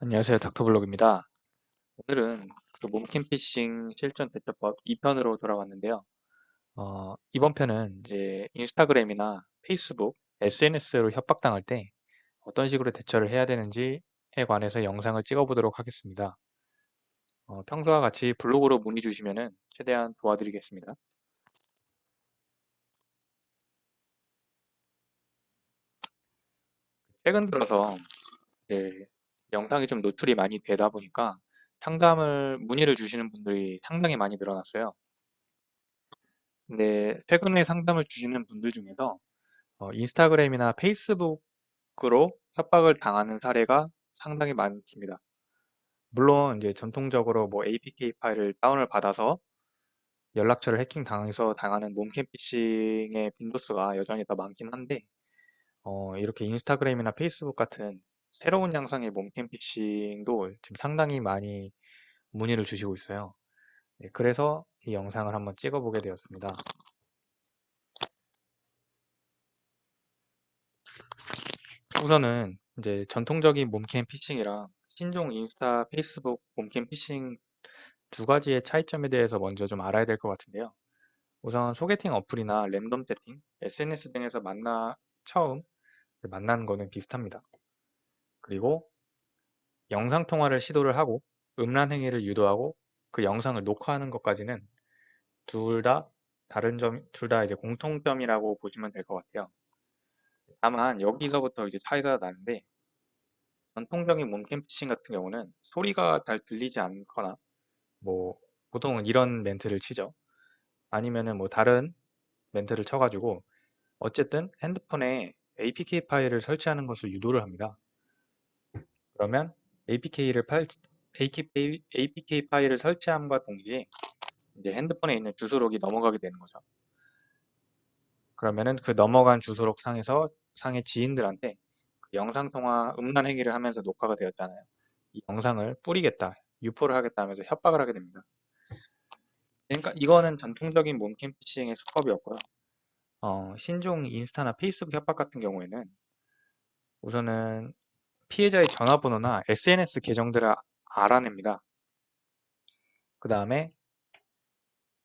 안녕하세요. 닥터블록입니다. 오늘은 그 몸캠 피싱 실전 대처법 2편으로 돌아왔는데요. 이번 편은 이제 인스타그램이나 페이스북, SNS로 협박당할 때 어떤 식으로 대처를 해야 되는지에 관해서 영상을 찍어보도록 하겠습니다. 평소와 같이 블로그로 문의 주시면은 최대한 도와드리겠습니다. 최근 들어서 이제 영상이 좀 노출이 많이 되다 보니까 문의를 주시는 분들이 상당히 많이 늘어났어요. 근데 최근에 상담을 주시는 분들 중에서 인스타그램이나 페이스북으로 협박을 당하는 사례가 상당히 많습니다. 물론 이제 전통적으로 뭐 APK 파일을 다운을 받아서 연락처를 해킹 당해서 당하는 몸캠 피싱의 빈도수가 여전히 더 많긴 한데 이렇게 인스타그램이나 페이스북 같은 새로운 양상의 몸캠 피싱도 지금 상당히 많이 문의를 주시고 있어요. 네, 그래서 이 영상을 한번 찍어보게 되었습니다. 우선은 이제 전통적인 몸캠 피싱이랑 신종 인스타, 페이스북 몸캠 피싱 두 가지의 차이점에 대해서 먼저 좀 알아야 될 것 같은데요. 우선 소개팅 어플이나 랜덤 채팅, SNS 등에서 처음 만난 거는 비슷합니다. 그리고 영상 통화를 시도를 하고 음란 행위를 유도하고 그 영상을 녹화하는 것까지는 둘 다 둘 다 이제 공통점이라고 보시면 될 것 같아요. 다만 여기서부터 이제 차이가 나는데 전통적인 몸캠 피싱 같은 경우는 소리가 잘 들리지 않거나 뭐 보통은 이런 멘트를 치죠. 아니면은 뭐 다른 멘트를 쳐가지고 어쨌든 핸드폰에 APK 파일을 설치하는 것을 유도를 합니다. 그러면 APK 파일을 설치함과 동시에 이제 핸드폰에 있는 주소록이 넘어가게 되는 거죠. 그러면은 그 넘어간 주소록 상의 지인들한테 그 영상 통화 음란 행위를 하면서 녹화가 되었잖아요. 이 영상을 뿌리겠다, 유포를 하겠다 하면서 협박을 하게 됩니다. 그러니까 이거는 전통적인 몸캠 피싱의 수법이었고요. 신종 인스타나 페이스북 협박 같은 경우에는 우선은 피해자의 전화번호나 SNS 계정들을 알아냅니다. 그 다음에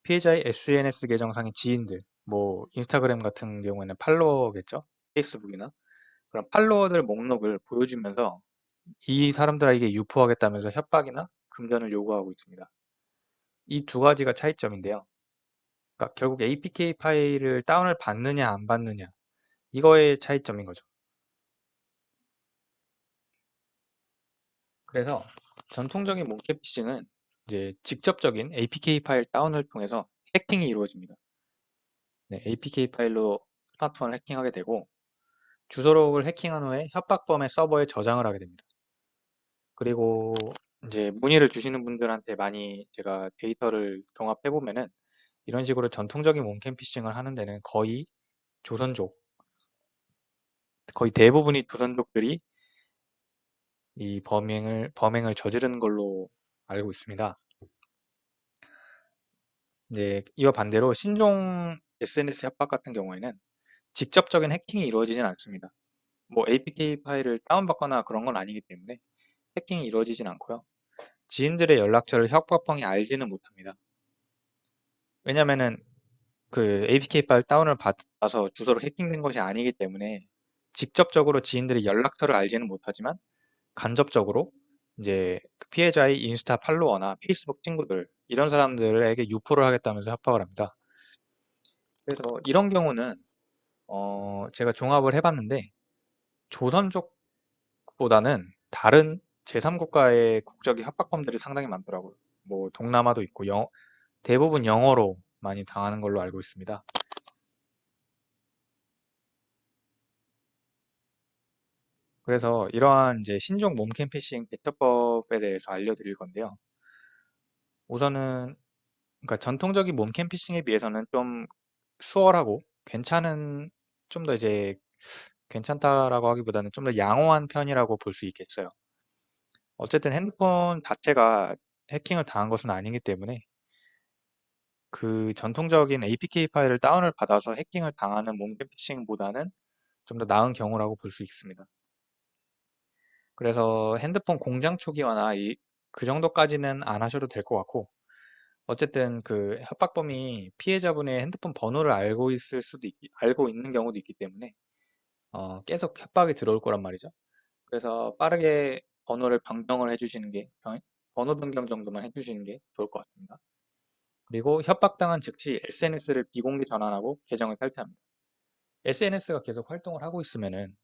피해자의 SNS 계정상의 지인들, 뭐 인스타그램 같은 경우에는 팔로워겠죠? 페이스북이나 그런 팔로워들 목록을 보여주면서 이 사람들에게 유포하겠다면서 협박이나 금전을 요구하고 있습니다. 이 두 가지가 차이점인데요. 그러니까 결국 APK 파일을 다운을 받느냐 안 받느냐 이거의 차이점인 거죠. 그래서 전통적인 몽켓 피싱은 이제 직접적인 APK 파일 다운을 통해서 해킹이 이루어집니다. 네, APK 파일로 스마트폰을 해킹하게 되고 주소록을 해킹한 후에 협박범의 서버에 저장을 하게 됩니다. 그리고 이제 문의를 주시는 분들한테 많이 제가 데이터를 종합해 보면은 이런 식으로 전통적인 몽캠 피싱을 하는 데는 조선족, 거의 대부분이 조선족들이 이 범행을 저지른 걸로 알고 있습니다. 이제 이와 반대로 신종 SNS 협박 같은 경우에는 직접적인 해킹이 이루어지진 않습니다. 뭐 APK 파일을 다운받거나 그런 건 아니기 때문에 해킹이 이루어지진 않고요. 지인들의 연락처를 협박범이 알지는 못합니다. 왜냐면은 그 APK 파일 다운을 받아서 주소로 해킹된 것이 아니기 때문에 직접적으로 지인들의 연락처를 알지는 못하지만 간접적으로 이제 그 피해자의 인스타 팔로워나 페이스북 친구들 이런 사람들에게 유포를 하겠다면서 협박을 합니다. 그래서 이런 경우는 제가 종합을 해봤는데 조선족보다는 다른 제3국가의 국적의 협박범들이 상당히 많더라고요. 뭐 동남아도 있고 대부분 영어로 많이 당하는 걸로 알고 있습니다. 그래서 이러한 이제 신종 몸캠 피싱 대처법에 대해서 알려드릴 건데요. 우선은 그러니까 전통적인 몸캠 피싱에 비해서는 좀 수월하고 좀 더 이제 괜찮다라고 하기보다는 좀 더 양호한 편이라고 볼 수 있겠어요. 어쨌든 핸드폰 자체가 해킹을 당한 것은 아니기 때문에 그 전통적인 APK 파일을 다운을 받아서 해킹을 당하는 몸캠 피싱보다는 좀 더 나은 경우라고 볼 수 있습니다. 그래서 핸드폰 공장 초기화나 그 정도까지는 안 하셔도 될 것 같고, 어쨌든 그 협박범이 피해자분의 핸드폰 번호를 알고 있는 경우도 있기 때문에 계속 협박이 들어올 거란 말이죠. 그래서 빠르게 번호를 변경을 해주시는 게, 번호 변경 정도만 해주시는 게 좋을 것 같습니다. 그리고 협박당한 즉시 SNS를 비공개 전환하고 계정을 탈퇴합니다. SNS가 계속 활동을 하고 있으면은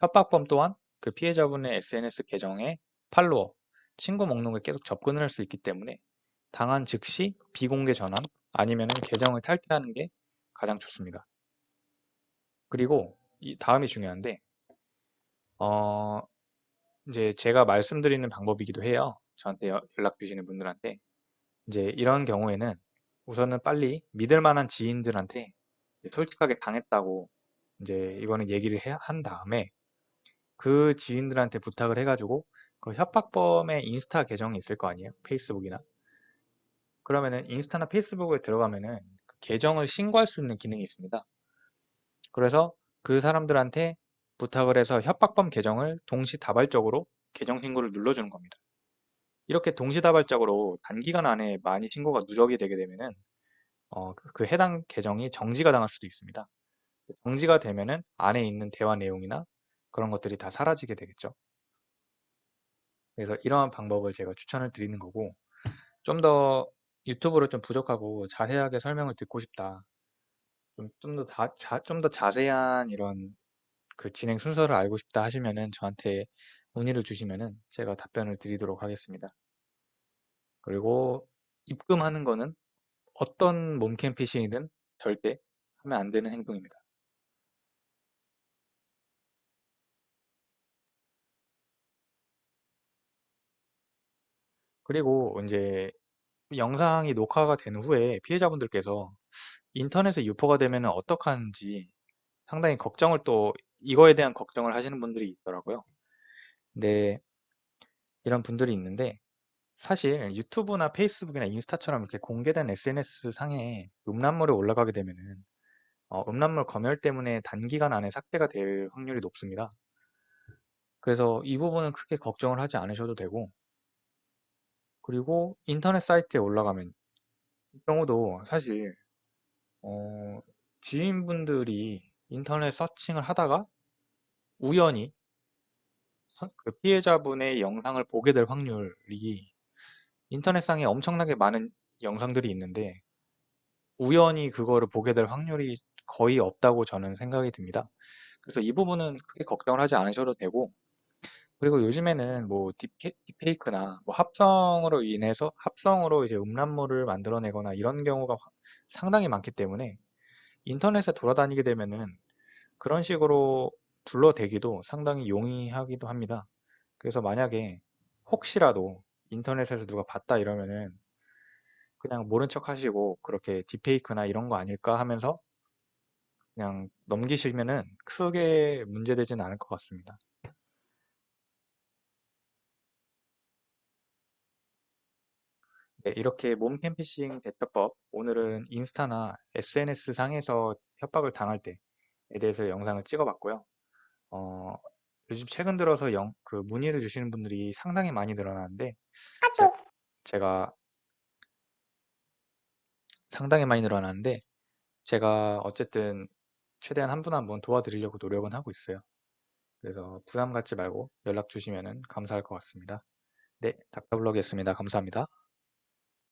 협박범 또한 그 피해자분의 SNS 계정에 팔로워, 친구 목록에 계속 접근을 할 수 있기 때문에 당한 즉시 비공개 전환 아니면은 계정을 탈퇴하는 게 가장 좋습니다. 그리고 이 다음이 중요한데 어 이제 제가 말씀드리는 방법이기도 해요. 저한테 연락 주시는 분들한테 이제 이런 경우에는 우선은 빨리 믿을 만한 지인들한테 솔직하게 당했다고 이제 이거는 얘기를 한 다음에 그 지인들한테 부탁을 해가지고 그 협박범의 인스타 계정이 있을 거 아니에요? 페이스북이나. 그러면은 인스타나 페이스북에 들어가면은 그 계정을 신고할 수 있는 기능이 있습니다. 그래서 그 사람들한테 부탁을 해서 협박범 계정을 동시다발적으로 계정 신고를 눌러주는 겁니다. 이렇게 동시다발적으로 단기간 안에 많이 신고가 누적이 되게 되면은 그 해당 계정이 정지가 당할 수도 있습니다. 정지가 되면은 안에 있는 대화 내용이나 그런 것들이 다 사라지게 되겠죠. 그래서 이러한 방법을 제가 추천을 드리는 거고, 좀 더 유튜브로 좀 부족하고 자세하게 설명을 듣고 싶다. 좀 더 자세한 이런 그 진행 순서를 알고 싶다 하시면은 저한테 문의를 주시면은 제가 답변을 드리도록 하겠습니다. 그리고 입금하는 거는 어떤 몸캠 피싱이든 절대 하면 안 되는 행동입니다. 그리고 이제 영상이 녹화가 된 후에 피해자분들께서 인터넷에 유포가 되면 어떡하는지 상당히 걱정을 또 이거에 대한 걱정을 하시는 분들이 있더라고요. 근데 이런 분들이 있는데 사실 유튜브나 페이스북이나 인스타처럼 이렇게 공개된 SNS 상에 음란물이 올라가게 되면은 음란물 검열 때문에 단기간 안에 삭제가 될 확률이 높습니다. 그래서 이 부분은 크게 걱정을 하지 않으셔도 되고, 그리고 인터넷 사이트에 올라가면 이 경우도 사실 어, 지인분들이 인터넷 서칭을 하다가 우연히 그 피해자분의 영상을 보게 될 확률이 인터넷상에 엄청나게 많은 영상들이 있는데 우연히 그거를 보게 될 확률이 거의 없다고 저는 생각이 듭니다. 그래서 이 부분은 크게 걱정을 하지 않으셔도 되고, 그리고 요즘에는 뭐 딥페이크나 뭐 합성으로 이제 음란물을 만들어내거나 이런 경우가 상당히 많기 때문에 인터넷에 돌아다니게 되면은 그런 식으로 둘러대기도 상당히 용이하기도 합니다. 그래서 만약에 혹시라도 인터넷에서 누가 봤다 이러면은 그냥 모른 척 하시고 그렇게 딥페이크나 이런 거 아닐까 하면서 그냥 넘기시면은 크게 문제되지는 않을 것 같습니다. 네, 이렇게 몸캠 피싱 대처법, 오늘은 인스타나 SNS 상에서 협박을 당할 때에 대해서 영상을 찍어봤고요. 어, 요즘 최근 들어서 그 문의를 주시는 분들이 상당히 많이 늘어나는데, 제, 제가 상당히 많이 늘어나는데, 제가 어쨌든 최대한 한 분 한 분 도와드리려고 노력은 하고 있어요. 그래서 부담 갖지 말고 연락 주시면 감사할 것 같습니다. 네, 닥터블록이었습니다. 감사합니다.